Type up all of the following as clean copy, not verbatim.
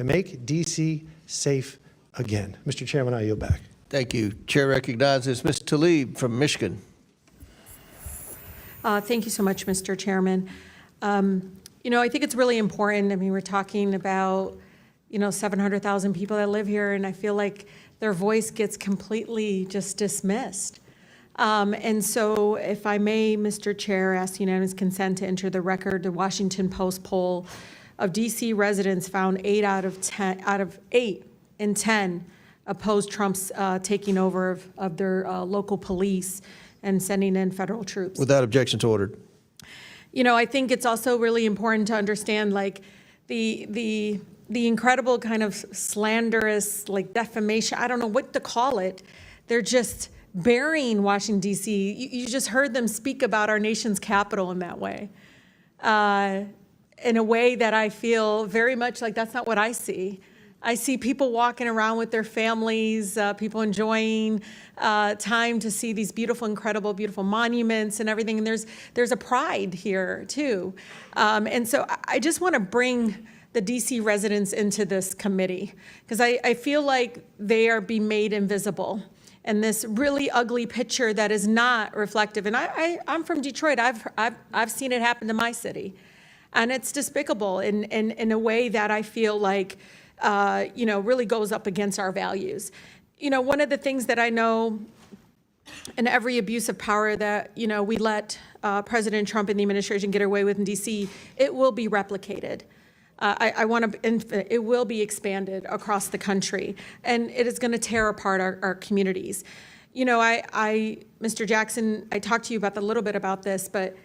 and make D.C. safe again. Mr. Chairman, I yield back. Thank you. Chair recognizes Ms. Tlaib from Michigan. Thank you so much, Mr. Chairman. You know, I think it's really important. I mean, we're talking about, 700,000 people that live here, and I feel like their voice gets completely just dismissed. And so, if I may, Mr. Chair, ask unanimous consent to enter the record. The Washington Post poll of D.C. residents found 8 out of 8 in 10 opposed Trump's taking over of their local police and sending in federal troops. Without objection to ordered. I think it's also really important to understand, like, the incredible kind of slanderous, like, defamation. I don't know what to call it. They're just burying Washington, D.C. You just heard them speak about our nation's capital in that way, in a way that I feel very much like that's not what I see. I see people walking around with their families, people enjoying time to see these beautiful, incredible, beautiful monuments and everything. And there's a pride here too. And so I just want to bring the DC residents into this committee because I feel like they are being made invisible. And this really ugly picture that is not reflective. And I'm from Detroit. I've seen it happen to my city, and it's despicable in a way that I feel like really goes up against our values. One of the things that I know in every abuse of power that, we let President Trump and the administration get away with in D.C., it will be replicated. It will be expanded across the country, and it is going to tear apart our communities. Mr. Jackson, I talked to you about a little bit about this, but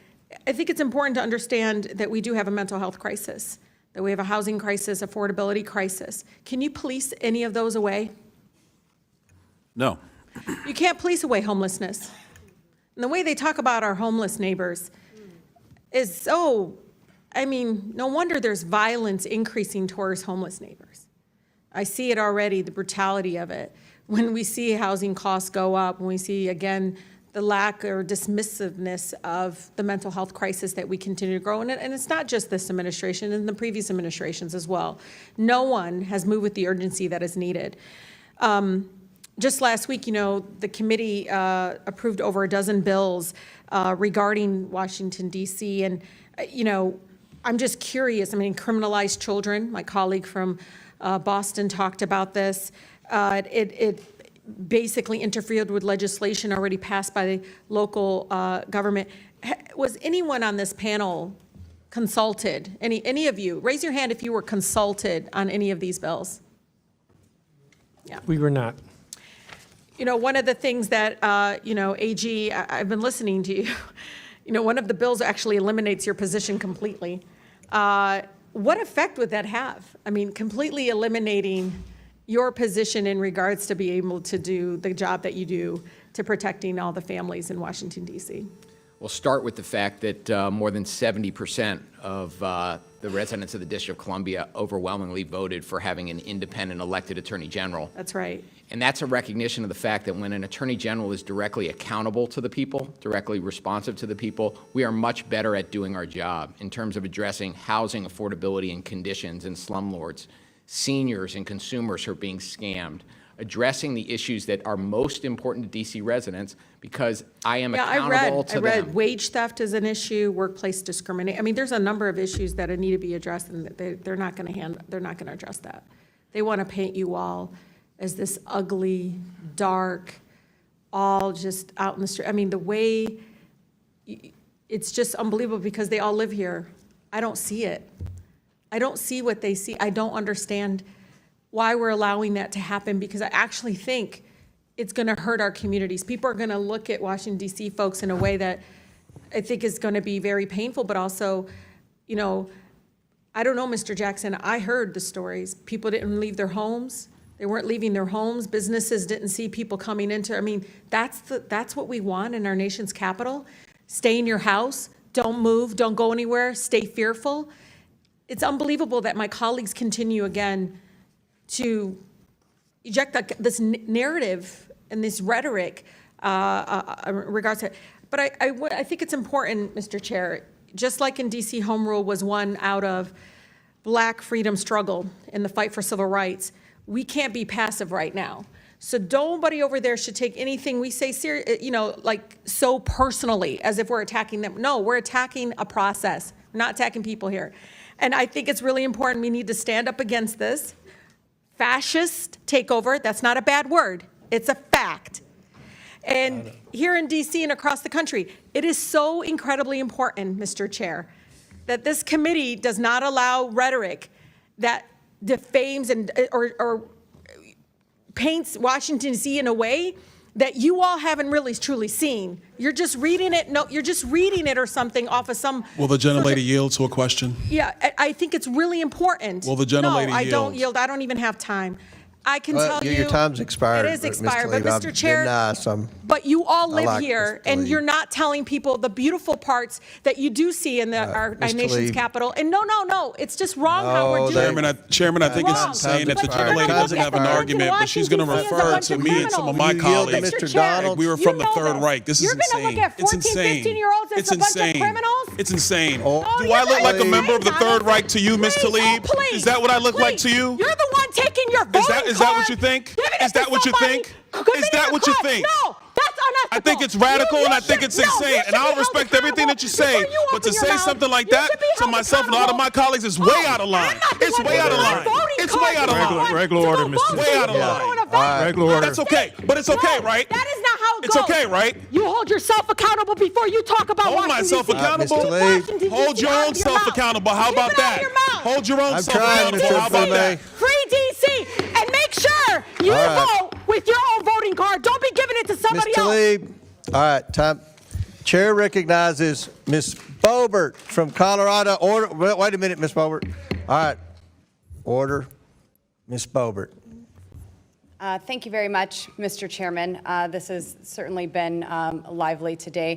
I think it's important to understand that we do have a mental health crisis, that we have a housing crisis, affordability crisis. Can you police any of those away? No. You can't police away homelessness. And the way they talk about our homeless neighbors is so, no wonder there's violence increasing towards homeless neighbors. I see it already, the brutality of it. When we see housing costs go up, when we see, again, the lack or dismissiveness of the mental health crisis that we continue to grow. And it's not just this administration, and the previous administrations as well. No one has moved with the urgency that is needed. Just last week, the committee approved over a dozen bills regarding Washington, D.C. And, I'm just curious. Criminalize children. My colleague from Boston talked about this. It basically interfered with legislation already passed by the local government. Was anyone on this panel consulted? Any of you? Raise your hand if you were consulted on any of these bills. Yeah. We were not. One of the things that, AG, I've been listening to you. One of the bills actually eliminates your position completely. What effect would that have? Completely eliminating your position in regards to be able to do the job that you do to protecting all the families in Washington, D.C. We'll start with the fact that more than 70% of the residents of the District of Columbia overwhelmingly voted for having an independent elected attorney general. That's right. And that's a recognition of the fact that when an attorney general is directly accountable to the people, directly responsive to the people, we are much better at doing our job in terms of addressing housing affordability and conditions in slumlords, seniors and consumers who are being scammed, addressing the issues that are most important to D.C. residents because I am accountable to them. I read wage theft is an issue, workplace discrimination. There's a number of issues that need to be addressed, and they're not going to address that. They want to paint you all as this ugly, dark, all just out in the street. The way, it's just unbelievable because they all live here. I don't see it. I don't see what they see. I don't understand why we're allowing that to happen because I actually think it's going to hurt our communities. People are going to look at Washington, D.C. folks in a way that I think is going to be very painful, but also, I don't know, Mr. Jackson, I heard the stories. People didn't leave their homes. They weren't leaving their homes. Businesses didn't see people coming into, that's what we want in our nation's capital. Stay in your house, don't move, don't go anywhere, stay fearful. It's unbelievable that my colleagues continue again to eject this narrative and this rhetoric in regards to it. But I think it's important, Mr. Chair, just like in D.C., home rule was one out of Black freedom struggle in the fight for civil rights, we can't be passive right now. So nobody over there should take anything we say like so personally as if we're attacking them. No, we're attacking a process. We're not attacking people here. And I think it's really important. We need to stand up against this fascist takeover. That's not a bad word. It's a fact. And here in DC and across the country, it is so incredibly important, Mr. Chair, that this committee does not allow rhetoric that defames and or paints Washington, D.C. in a way that you all haven't really truly seen. You're just reading it. No, you're just reading it or something off of some. Will the gentlelady yield to a question? Yeah, I think it's really important. Will the gentlelady No, I don't yield? yield. I don't even have time. I can Well, tell you. your time's expired. It is Ms. expired, but Tlaib. I've Mr. been Chair. nice. But you all live like here, Ms. and Tlaib. you're not telling people the beautiful parts that you do see in our Ms. nation's Tlaib. capital. And no, it's just wrong how we're No, doing it. Chairman, I think Wrong. it's insane that But the you're gonna gentlelady look doesn't at have an Oregon, argument, but she's going to Washington, D.C. as a refer bunch to of me and some of criminals. my You yield to colleagues. Mr. Chair, Donald. We were you from the know Third this. Reich. This is You're insane. gonna look at It's 14, insane. 15-year-olds as It's a bunch of insane. criminals? It's insane. Oh, Do I look like a you're member of the insane, Third Reich to you, Ms. Please, Tlaib? please, Is that what I look like please. to you? You're the one taking your voting Is that what card, you think? giving it Is that to what you somebody, think? giving Is it that to what you crime. think? No, that's unethical. I think it's radical and I think should- it's no, you insane. should And be I'll held respect everything that you say. accountable. Before you But to open your say mouth, something like you that should be to held myself and a lot of my accountable. colleagues is way out of line. I'm not the It's one way out of giving line. my voting It's card way out of to line. someone Regular to order, go Mr. vote. Way out of You line. don't wanna vote. Regular order. That's okay. But it's okay, right? That is not how it It's goes. okay, right? You hold yourself accountable before you talk about Hold Washington, myself D.C. accountable. Mr. Tlaib. Washington, D.C. Hold your out own of your self mouth. accountable. How Keep about it out of that? your mouth. Hold your own I'm self trying, accountable. Mr. How about that? Free DC and make sure you All right. vote with your own voting card. Don't be giving it to Ms. somebody else. Tlaib. All right, time. Chair recognizes Ms. Boebert from Colorado. Order. Wait a minute, Ms. Boebert. All right. Order. Ms. Boebert. Thank you very much, Mr. Chairman. This has certainly been lively today.